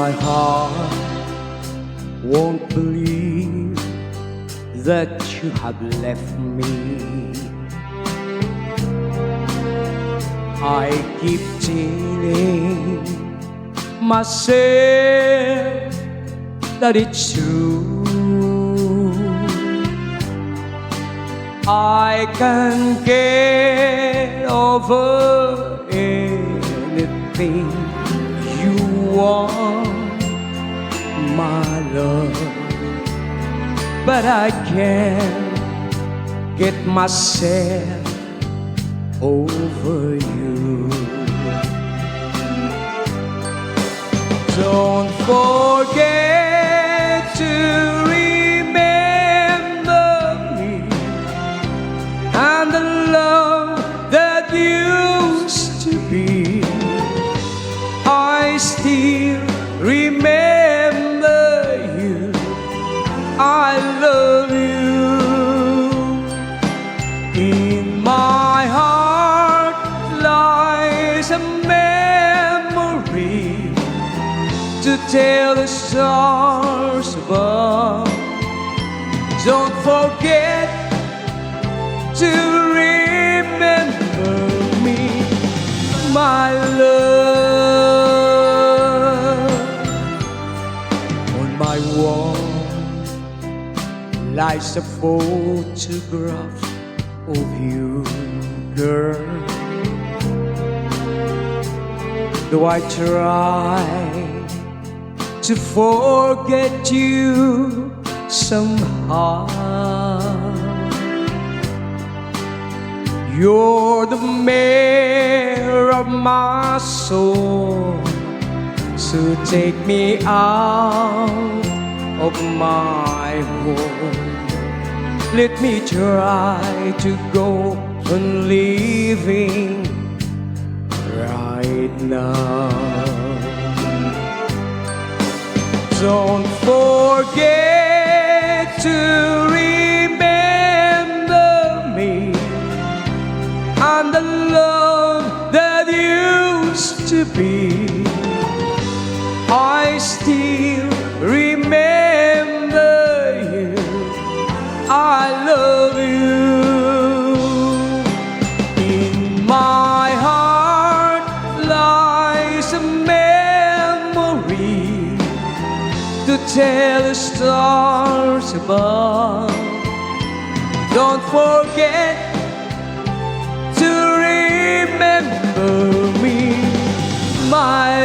my heart won't believe that you have left me. I keep telling myself that it's true. I can get over anything you want, my love, but I can't get myself over you. Don't forget to remember me and the love that used to be. I still remember you. I love you. In my heart lies a memory to tell the stars above. Don't forget to remember me, my love. On my wall lies a photograph of you, girl. Though I try to forget you somehow, you're the mayor of my soul. So take me out of my home. Let me try to go on living right now. Don't forget to remember me and the love that used to be. I still remember you. I love you. In my heart lies a memory to tell the stars above. Don't forget to remember me, my